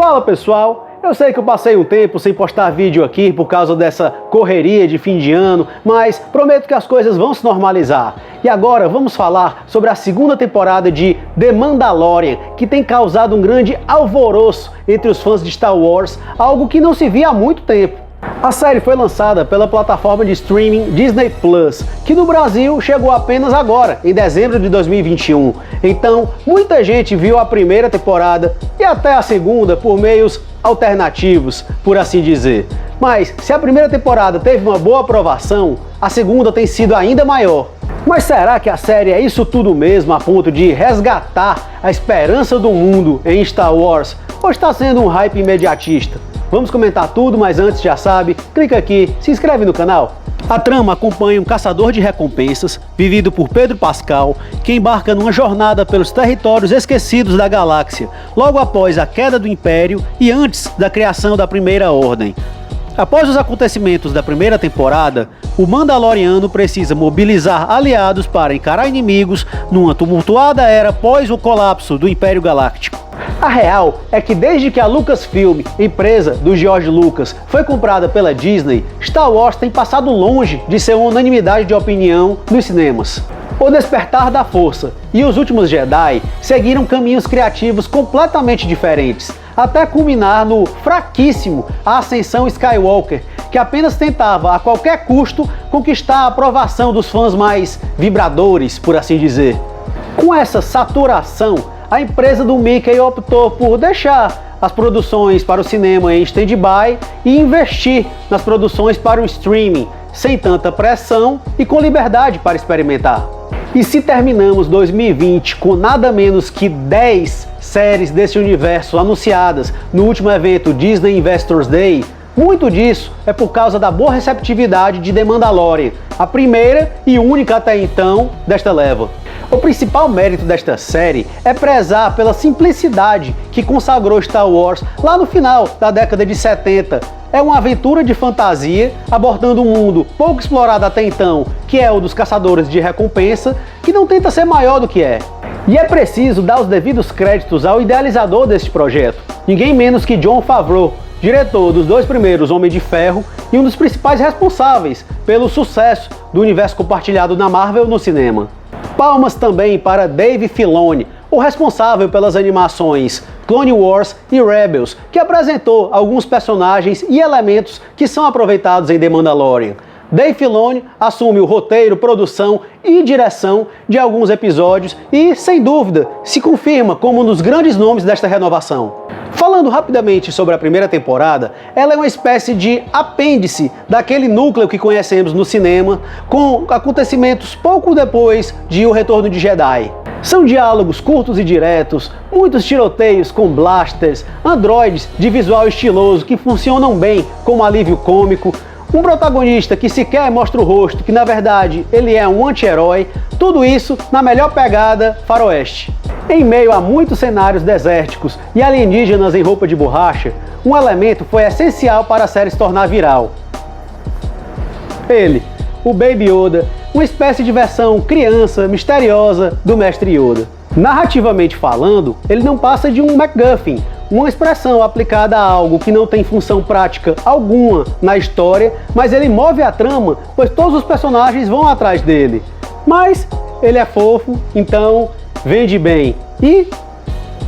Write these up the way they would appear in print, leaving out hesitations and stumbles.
Fala pessoal, eu sei que eu passei um tempo sem postar vídeo aqui por causa dessa correria de fim de ano, mas prometo que as coisas vão se normalizar. E agora vamos falar sobre a segunda temporada de The Mandalorian, que tem causado um grande alvoroço entre os fãs de Star Wars, algo que não se via há muito tempo. A série foi lançada pela plataforma de streaming Disney Plus, que no Brasil chegou apenas agora, em dezembro de 2021. Então, muita gente viu a primeira temporada e até a segunda por meios alternativos, por assim dizer. Mas, se a primeira temporada teve uma boa aprovação, a segunda tem sido ainda maior. Mas será que a série é isso tudo mesmo, a ponto de resgatar a esperança do mundo em Star Wars? Ou está sendo um hype imediatista? Vamos comentar tudo, mas antes, já sabe, clica aqui, se inscreve no canal. A trama acompanha um caçador de recompensas, vivido por Pedro Pascal, que embarca numa jornada pelos territórios esquecidos da galáxia, logo após a queda do Império e antes da criação da Primeira Ordem. Após os acontecimentos da primeira temporada, o Mandaloriano precisa mobilizar aliados para encarar inimigos numa tumultuada era após o colapso do Império Galáctico. A real é que desde que a Lucasfilm, empresa do George Lucas, foi comprada pela Disney, Star Wars tem passado longe de ser uma unanimidade de opinião nos cinemas. O Despertar da Força e Os Últimos Jedi seguiram caminhos criativos completamente diferentes, até culminar no fraquíssimo A Ascensão Skywalker, que apenas tentava a qualquer custo conquistar a aprovação dos fãs mais vibradores, por assim dizer. Com essa saturação, a empresa do Mickey optou por deixar as produções para o cinema em stand-by e investir nas produções para o streaming, sem tanta pressão e com liberdade para experimentar. E se terminamos 2020 com nada menos que 10 séries desse universo anunciadas no último evento Disney Investors Day, muito disso é por causa da boa receptividade de The Mandalorian, a primeira e única até então desta leva. O principal mérito desta série é prezar pela simplicidade que consagrou Star Wars lá no final da década de 70. É uma aventura de fantasia abordando um mundo pouco explorado até então, que é o dos caçadores de recompensa, que não tenta ser maior do que é. E é preciso dar os devidos créditos ao idealizador deste projeto, ninguém menos que Jon Favreau, diretor dos dois primeiros Homem de Ferro e um dos principais responsáveis pelo sucesso do universo compartilhado na Marvel no cinema. Palmas também para Dave Filoni, o responsável pelas animações Clone Wars e Rebels, que apresentou alguns personagens e elementos que são aproveitados em The Mandalorian. Dave Filoni assume o roteiro, produção e direção de alguns episódios e, sem dúvida, se confirma como um dos grandes nomes desta renovação. Falando rapidamente sobre a primeira temporada, ela é uma espécie de apêndice daquele núcleo que conhecemos no cinema, com acontecimentos pouco depois de O Retorno de Jedi. São diálogos curtos e diretos, muitos tiroteios com blasters, androides de visual estiloso que funcionam bem como alívio cômico, um protagonista que sequer mostra o rosto, que na verdade ele é um anti-herói, tudo isso na melhor pegada faroeste. Em meio a muitos cenários desérticos e alienígenas em roupa de borracha, um elemento foi essencial para a série se tornar viral. Ele, o Baby Yoda, uma espécie de versão criança misteriosa do Mestre Yoda. Narrativamente falando, ele não passa de um MacGuffin, uma expressão aplicada a algo que não tem função prática alguma na história, mas ele move a trama, pois todos os personagens vão atrás dele. Mas ele é fofo, então vende bem. E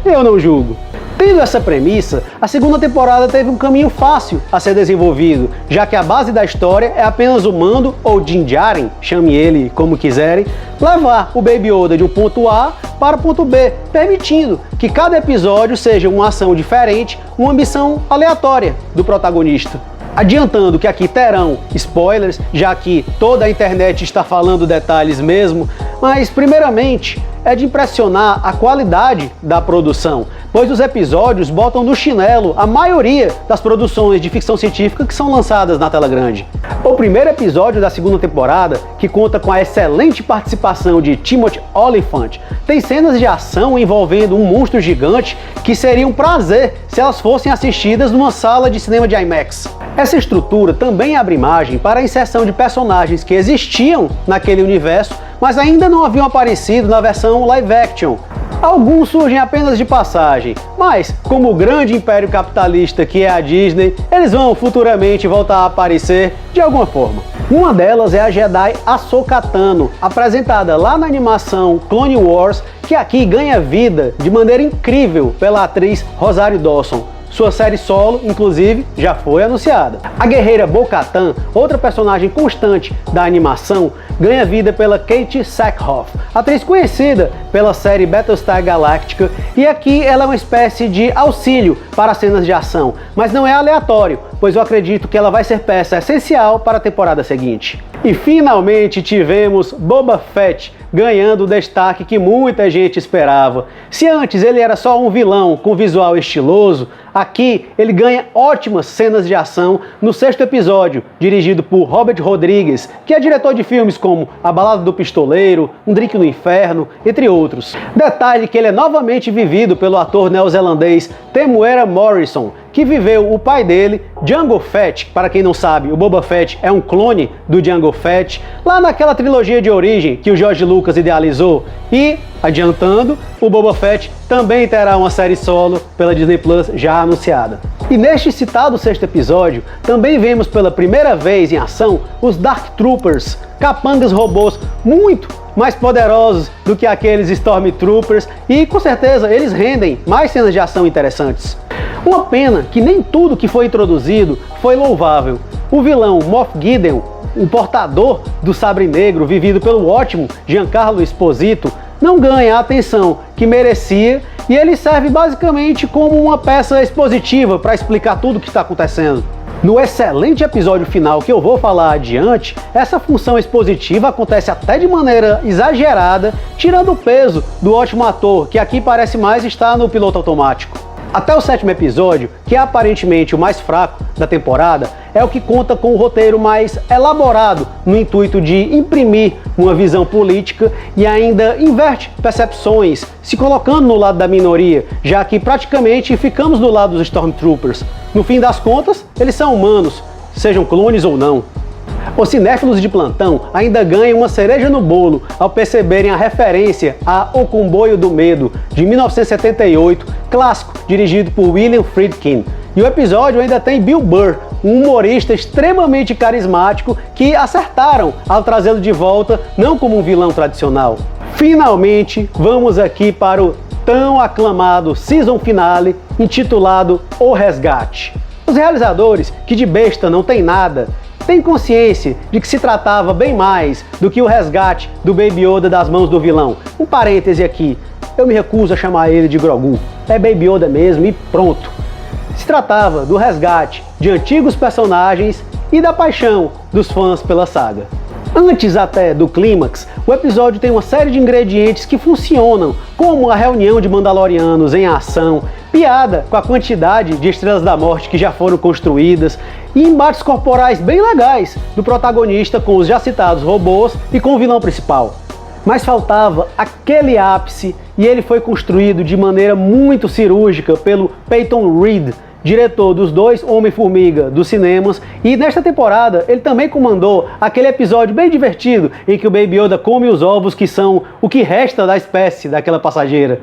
eu não julgo. Tendo essa premissa, a segunda temporada teve um caminho fácil a ser desenvolvido, já que a base da história é apenas o Mando, ou Din Djarin, chame ele como quiserem, levar o Baby Yoda de um ponto A para o ponto B, permitindo que cada episódio seja uma ação diferente, uma missão aleatória do protagonista. Adiantando que aqui terão spoilers, já que toda a internet está falando detalhes mesmo, mas primeiramente é de impressionar a qualidade da produção, pois os episódios botam no chinelo a maioria das produções de ficção científica que são lançadas na tela grande. O primeiro episódio da segunda temporada, que conta com a excelente participação de Timothy Olyphant, tem cenas de ação envolvendo um monstro gigante que seria um prazer se elas fossem assistidas numa sala de cinema de IMAX. Essa estrutura também abre margem para a inserção de personagens que existiam naquele universo, mas ainda não haviam aparecido na versão live action, Alguns surgem apenas de passagem, mas, como o grande império capitalista que é a Disney, eles vão futuramente voltar a aparecer de alguma forma. Uma delas é a Jedi Ahsoka Tano, apresentada lá na animação Clone Wars, que aqui ganha vida de maneira incrível pela atriz Rosario Dawson. Sua série solo, inclusive, já foi anunciada. A guerreira Bo-Katan, outra personagem constante da animação, ganha vida pela Kate Sackhoff, atriz conhecida pela série Battlestar Galactica, e aqui ela é uma espécie de auxílio para cenas de ação, mas não é aleatório, pois eu acredito que ela vai ser peça essencial para a temporada seguinte. E finalmente tivemos Boba Fett ganhando o destaque que muita gente esperava. Se antes ele era só um vilão com visual estiloso, aqui ele ganha ótimas cenas de ação no 6º episódio, dirigido por Robert Rodrigues, que é diretor de filmes como A Balada do Pistoleiro, Um Drink no Inferno, entre outros. Detalhe que ele é novamente vivido pelo ator neozelandês Temuera Morrison, que viveu o pai dele, Jango Fett. Para quem não sabe, o Boba Fett é um clone do Jango Fett, lá naquela trilogia de origem que o George Lucas idealizou. E, adiantando, o Boba Fett também terá uma série solo pela Disney Plus já anunciada. E neste citado 6º episódio, também vemos pela primeira vez em ação os Dark Troopers, capangas robôs muito mais poderosos do que aqueles Stormtroopers, e com certeza eles rendem mais cenas de ação interessantes. Uma pena que nem tudo que foi introduzido foi louvável. O vilão Moff Gideon, o portador do sabre negro, vivido pelo ótimo Giancarlo Esposito, não ganha a atenção que merecia, e ele serve basicamente como uma peça expositiva para explicar tudo o que está acontecendo. No excelente episódio final que eu vou falar adiante, essa função expositiva acontece até de maneira exagerada, tirando o peso do ótimo ator, que aqui parece mais estar no piloto automático. Até o 7º episódio, que é aparentemente o mais fraco da temporada, é o que conta com o roteiro mais elaborado no intuito de imprimir uma visão política e ainda inverte percepções, se colocando no lado da minoria, já que praticamente ficamos do lado dos Stormtroopers. No fim das contas, eles são humanos, sejam clones ou não. Os cinéfilos de plantão ainda ganham uma cereja no bolo ao perceberem a referência a O Comboio do Medo, de 1978, clássico dirigido por William Friedkin. E o episódio ainda tem Bill Burr, um humorista extremamente carismático, que acertaram ao trazê-lo de volta, não como um vilão tradicional. Finalmente, vamos aqui para o tão aclamado season finale, intitulado O Resgate. Os realizadores, que de besta não tem nada, têm consciência de que se tratava bem mais do que o resgate do Baby Yoda das mãos do vilão. Um parêntese aqui, eu me recuso a chamar ele de Grogu, é Baby Yoda mesmo e pronto. Se tratava do resgate de antigos personagens e da paixão dos fãs pela saga. Antes até do clímax, o episódio tem uma série de ingredientes que funcionam, como a reunião de Mandalorianos em ação, piada com a quantidade de Estrelas da Morte que já foram construídas e embates corporais bem legais do protagonista com os já citados robôs e com o vilão principal. Mas faltava aquele ápice, e ele foi construído de maneira muito cirúrgica pelo Peyton Reed, diretor dos 2 Homem-Formiga dos cinemas, e nesta temporada ele também comandou aquele episódio bem divertido em que o Baby Yoda come os ovos que são o que resta da espécie daquela passageira.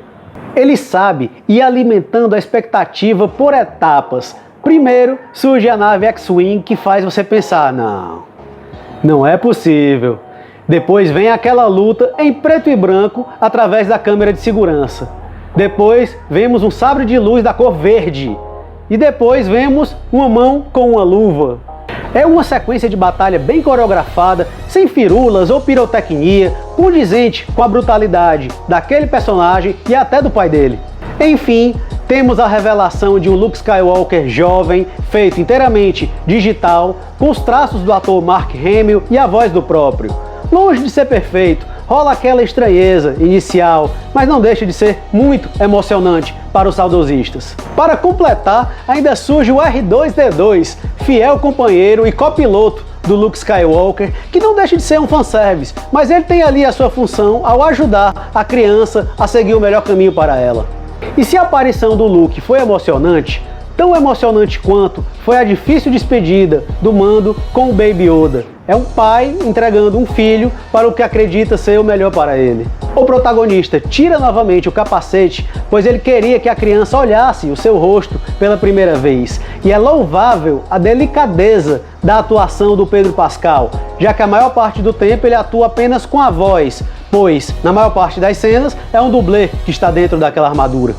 Ele sabe ir alimentando a expectativa por etapas. Primeiro surge a nave X-Wing, que faz você pensar, não é possível. Depois vem aquela luta em preto e branco através da câmera de segurança. Depois vemos um sabre de luz da cor verde. E depois vemos uma mão com uma luva. É uma sequência de batalha bem coreografada, sem firulas ou pirotecnia, condizente com a brutalidade daquele personagem e até do pai dele. Enfim, temos a revelação de um Luke Skywalker jovem, feito inteiramente digital, com os traços do ator Mark Hamill e a voz do próprio. Longe de ser perfeito, rola aquela estranheza inicial, mas não deixa de ser muito emocionante para os saudosistas. Para completar, ainda surge o R2-D2, fiel companheiro e copiloto do Luke Skywalker, que não deixa de ser um fanservice, mas ele tem ali a sua função ao ajudar a criança a seguir o melhor caminho para ela. E se a aparição do Luke foi emocionante, Tão emocionante quanto foi a difícil despedida do Mando com o Baby Yoda. É um pai entregando um filho para o que acredita ser o melhor para ele. O protagonista tira novamente o capacete, pois ele queria que a criança olhasse o seu rosto pela primeira vez. E é louvável a delicadeza da atuação do Pedro Pascal, já que a maior parte do tempo ele atua apenas com a voz, pois na maior parte das cenas é um dublê que está dentro daquela armadura.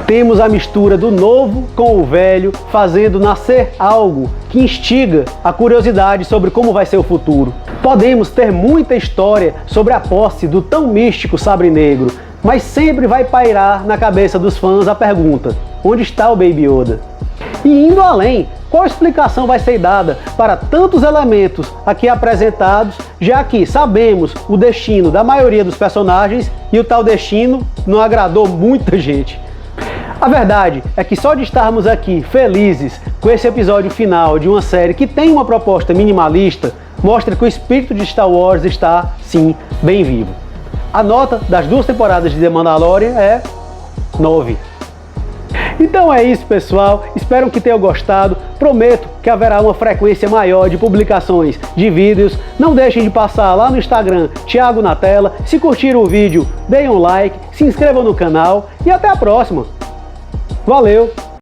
Temos a mistura do novo com o velho, fazendo nascer algo que instiga a curiosidade sobre como vai ser o futuro. Podemos ter muita história sobre a posse do tão místico Sabre Negro, mas sempre vai pairar na cabeça dos fãs a pergunta: onde está o Baby Yoda? E indo além, qual explicação vai ser dada para tantos elementos aqui apresentados, já que sabemos o destino da maioria dos personagens e o tal destino não agradou muita gente. A verdade é que só de estarmos aqui felizes com esse episódio final de uma série que tem uma proposta minimalista, mostra que o espírito de Star Wars está, sim, bem vivo. A nota das 2 temporadas de The Mandalorian é 9. Então é isso, pessoal, espero que tenham gostado, prometo que haverá uma frequência maior de publicações de vídeos, não deixem de passar lá no Instagram, Thiago na Tela, se curtiram o vídeo, deem um like, se inscrevam no canal e até a próxima! Valeu!